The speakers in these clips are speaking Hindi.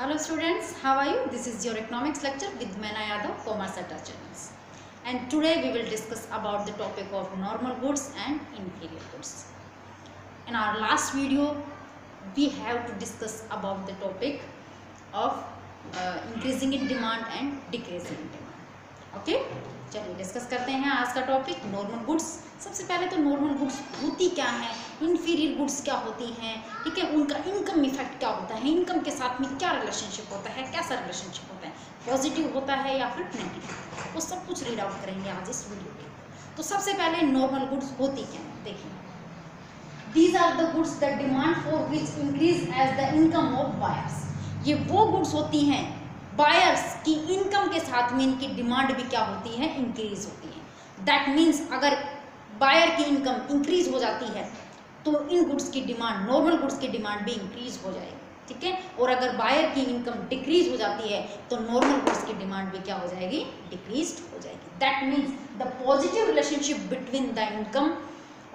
Hello students, how are you? This is your economics lecture with Meena Yadav, Commerce at Channels. And today we will discuss about the topic of normal goods and inferior goods. In our last video, we have to discuss about the topic of increasing in demand and decreasing in demand. Okay? चलिए डिस्कस करते हैं आज का टॉपिक नॉर्मल गुड्स। सबसे पहले तो नॉर्मल गुड्स होती क्या है, इन्फीरियर गुड्स क्या होती हैं, ठीक है, उनका इनकम इफेक्ट क्या होता है, इनकम के साथ में क्या रिलेशनशिप होता है, कैसा रिलेशनशिप होता है, पॉजिटिव होता है या फिर नेगेटिव, वो सब कुछ रीड आउट करेंगे आज इस वीडियो में। तो सबसे पहले नॉर्मल गुड्स होती क्या है, देखिए, these are the goods the demand for which increase as the income of buyers. ये वो गुड्स होती हैं बायर्स की इनकम के साथ में इनकी डिमांड भी क्या होती है, इंक्रीज होती है। दैट मीन्स अगर बायर की इनकम इंक्रीज हो जाती है तो इन गुड्स की डिमांड, नॉर्मल गुड्स की डिमांड भी इंक्रीज हो जाएगी, ठीक है। और अगर बायर की इनकम डिक्रीज हो जाती है तो नॉर्मल गुड्स की डिमांड भी क्या हो जाएगी, डिक्रीज हो जाएगी। That means the positive relationship between the income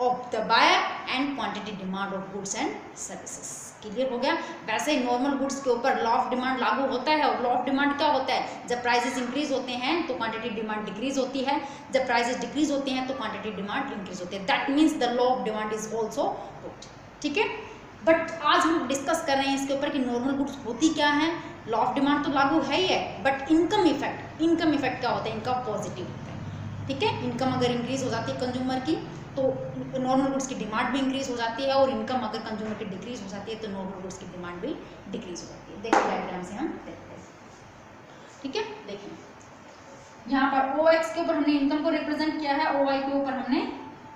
of the buyer and quantity demand of goods and services. Clear हो गया। वैसे ही नॉर्मल गुड्स के ऊपर लॉ ऑफ डिमांड लागू होता है, और लॉ ऑफ डिमांड क्या होता है, जब प्राइसेस इंक्रीज होते हैं तो क्वांटिटी डिमांड डिक्रीज होती है, जब प्राइसेस डिक्रीज होते हैं तो क्वांटिटी डिमांड इंक्रीज होती है। That means the law of demand is also good, ठीक है। बट आज हम डिस्कस कर रहे हैं इसके ऊपर कि नॉर्मल गुड्स होती क्या है। लॉ ऑफ डिमांड तो लागू है ही है, बट इनकम इफेक्ट क्या होता है, इनका पॉजिटिव होता है, ठीक है। इनकम अगर इंक्रीज हो जाती है कंज्यूमर की तो नॉर्मल गुड्स की डिमांड भी इंक्रीज हो जाती है, और इनकम अगर कंज्यूमर की डिक्रीज हो जाती है तो नॉर्मल गुड्स की डिमांड भी डिक्रीज हो जाती है। देखिए डायग्राम से हम देखते हैं, ठीक है। देखिए यहाँ पर OX के ऊपर हमने इनकम को रिप्रेजेंट किया है, OY के ऊपर हमने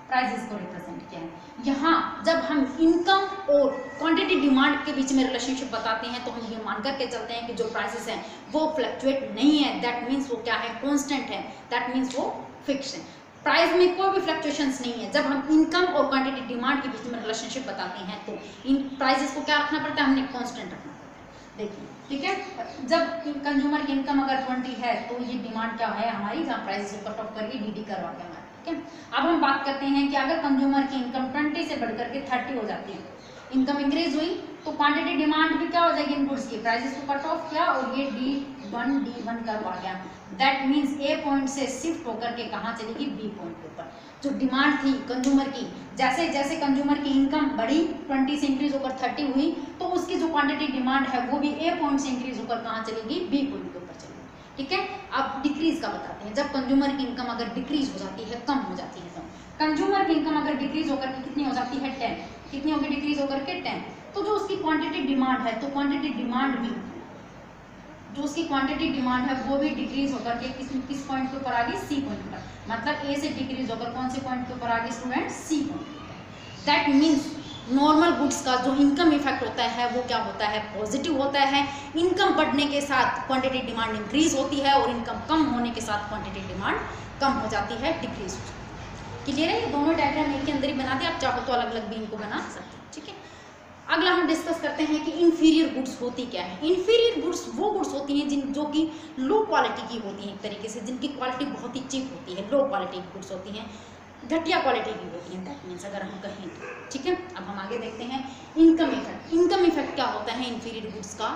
प्राइसेस को रिप्रेजेंट किया है। यहाँ जब हम इनकम और क्वांटिटी डिमांड के बीच में रिलेशनशिप बताते हैं तो हम ये मान करके चलते हैं कि जो प्राइसेस हैं वो फ्लक्चुएट नहीं है, दैट मीन्स वो क्या है, कॉन्स्टेंट है, दैट मीन्स वो फिक्स है। प्राइस में कोई भी फ्लक्चुएशंस नहीं है। जब हम इनकम और क्वांटिटी डिमांड के बीच में रिलेशनशिप बताते हैं तो इन प्राइसेस को क्या रखना पड़ता है, हमने कांस्टेंट रखना पड़ता है। देखिए, ठीक है, जब कंज्यूमर की इनकम अगर 20 है तो ये डिमांड क्या है हमारी, जहाँ प्राइसेस को कट ऑफ करके DD करवा के हमारा, ठीक है। अब हम बात करते हैं कि अगर कंज्यूमर की इनकम 20 से बढ़कर के 30 हो जाती है, इनकम इंक्रीज हुई तो क्वांटिटी डिमांड भी क्या हो जाएगी, इन गुड्स की प्राइसेस को कट ऑफ किया और ये D1 करवा गया। दैट मीन्स A पॉइंट से शिफ्ट होकर के कहाँ चलेगी, B पॉइंट के ऊपर। जो डिमांड थी कंज्यूमर की, जैसे जैसे कंज्यूमर की इनकम बढ़ी 20 से इंक्रीज होकर 30 हुई तो उसकी जो क्वांटिटी डिमांड है वो भी A पॉइंट से इंक्रीज होकर कहाँ चलेगी, B पॉइंट के ऊपर चलेगी, ठीक है। अब डिक्रीज का बताते हैं। जब कंज्यूमर की इनकम अगर डिक्रीज हो जाती है, कम हो जाती है, तो कंज्यूमर की इनकम अगर डिक्रीज होकर के कितनी हो जाती है, 10, कितनी होगी, डिक्रीज होकर के 10, तो जो उसकी क्वांटिटी डिमांड है तो क्वांटिटी डिमांड भी, जो उसकी क्वांटिटी डिमांड है वो भी डिक्रीज होकर के किस पॉइंट के ऊपर आ गई, C पॉइंट पर। मतलब A से डिक्रीज होकर कौन से पॉइंट के ऊपर आ गई student, C point. That means normal goods का जो इनकम इफेक्ट होता है वो क्या होता है, पॉजिटिव होता है। इनकम बढ़ने के साथ क्वांटिटी डिमांड इंक्रीज होती है, और इनकम कम होने के साथ क्वांटिटी डिमांड कम हो जाती है, डिक्रीज हो जाती है। क्लियर है, ये दोनों डायग्राम एक के अंदर ही बना दिया, आप चाहो तो अलग अलग भी इनको बना सकते हैं, ठीक है। अगला हम डिस्कस करते हैं कि इन्फीरियर गुड्स होती क्या है। इन्फीरियर गुड्स वो गुड्स होती हैं जो कि लो क्वालिटी की होती हैं, एक तरीके से जिनकी क्वालिटी बहुत ही चीप होती है, लो क्वालिटी की गुड्स होती हैं, घटिया क्वालिटी की होती हैं, दैट मीन्स अगर हम कहें, ठीक है। अब हम आगे देखते हैं इनकम इफेक्ट। इनकम इफेक्ट क्या होता है इन्फीरियर गुड्स का,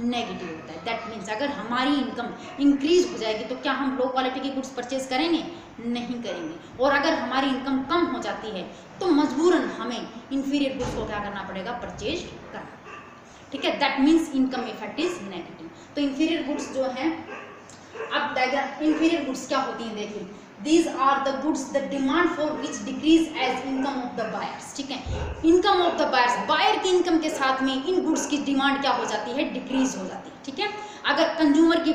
नेगेटिव होता है। दैट मीन्स अगर हमारी इनकम इंक्रीज हो जाएगी तो क्या हम लो क्वालिटी की गुड्स परचेज करेंगे, नहीं करेंगे। और अगर हमारी इनकम कम हो जाती है तो मजबूरन हमें इन्फीरियर गुड्स को क्या करना पड़ेगा, परचेज करना, ठीक है। That means income effect is negative. तो इन्फीरियर गुड्स जो है, अब डायग्राम, इन्फीरियर गुड्स क्या होती हैं, देखिए, these are the goods the demand for which decrease as income of the buyers, ठीक है। Income of the buyers, buyer की इनकम के साथ में इन गुड्स की डिमांड क्या हो जाती है, डिक्रीज हो जाती है, ठीक है। अगर कंज्यूमर की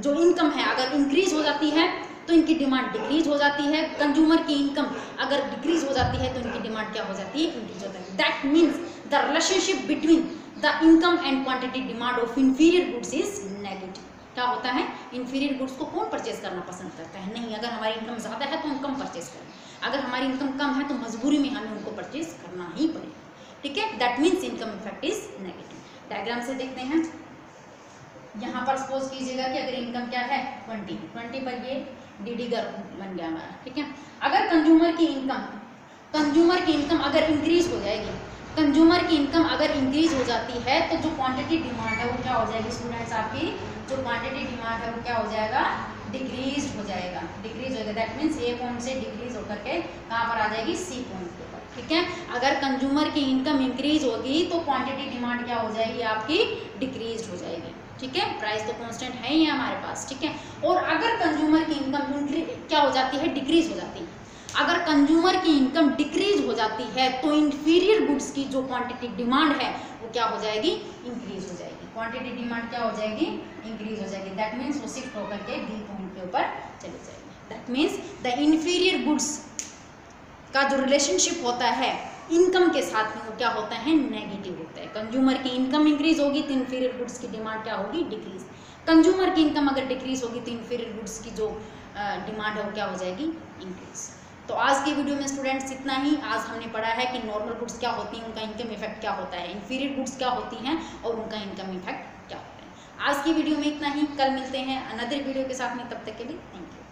जो इनकम है अगर इंक्रीज हो जाती है तो इनकी डिमांड डिक्रीज हो जाती है। कंज्यूमर की इनकम अगर डिक्रीज हो जाती है तो इनकी डिमांड क्या हो जाती है, इंक्रीज हो जाती है। That means the relationship between the income and quantity demand of inferior goods is negative. क्या होता है, इन्फीरियर गुड्स को कौन परचेज करना पसंद करता है, नहीं। अगर हमारी इनकम ज़्यादा है तो हम कम परचेज करें, अगर हमारी इनकम कम है तो मजबूरी में हमें उनको परचेज करना ही पड़ेगा, ठीक है। That means income effect is negative. Diagram से देखते हैं, यहाँ पर सपोज कीजिएगा कि अगर इनकम क्या है 20 पर ये DD बन गया हमारा, ठीक है। अगर कंज्यूमर की इनकम अगर इंक्रीज हो जाएगी कंज्यूमर की इनकम अगर इंक्रीज हो जाती है तो जो क्वांटिटी डिमांड है वो क्या हो जाएगी स्टूडेंट्स, आपकी जो क्वांटिटी डिमांड है वो क्या हो जाएगा, डिक्रीज हो जाएगा, डिक्रीज हो जाएगा। दैट मीन्स ए पॉइंट से डिक्रीज होकर के कहाँ पर आ जाएगी, सी पॉइंट के ऊपर। ठीक है, अगर कंज्यूमर की इनकम इंक्रीज होगी तो क्वांटिटी डिमांड क्या हो जाएगी, आपकी डिक्रीज हो जाएगी। ठीक है, प्राइस तो कांस्टेंट है ही हमारे पास। ठीक है, और अगर कंज्यूमर की इनकम क्या हो जाती है, डिक्रीज हो जाती है। अगर कंज्यूमर की इनकम डिक्रीज हो जाती है तो इंफीरियर गुड्स की जो क्वांटिटी डिमांड है वो क्या हो जाएगी, इंक्रीज हो जाएगी। क्वांटिटी डिमांड क्या हो जाएगी, इंक्रीज हो जाएगी। दैट मीन्स वो शिफ्ट होकर के डी पॉइंट के ऊपर चली जाएगी। That means the inferior goods का जो रिलेशनशिप होता है इनकम के साथ में वो क्या होता है, नेगेटिव होता है। कंज्यूमर की इनकम इंक्रीज होगी तो इंफीरियर गुड्स की डिमांड क्या होगी, डिक्रीज। कंज्यूमर की इनकम अगर डिक्रीज होगी तो इंफीरियर गुड्स की जो डिमांड है वो क्या हो जाएगी, इंक्रीज। तो आज की वीडियो में स्टूडेंट्स इतना ही। आज हमने पढ़ा है कि नॉर्मल गुड्स क्या होती हैं, उनका इनकम इफेक्ट क्या होता है, इंफीरियर गुड्स क्या होती हैं और उनका इनकम इफेक्ट क्या होता है। आज की वीडियो में इतना ही। कल मिलते हैं अनदर वीडियो के साथ में, तब तक के लिए थैंक यू।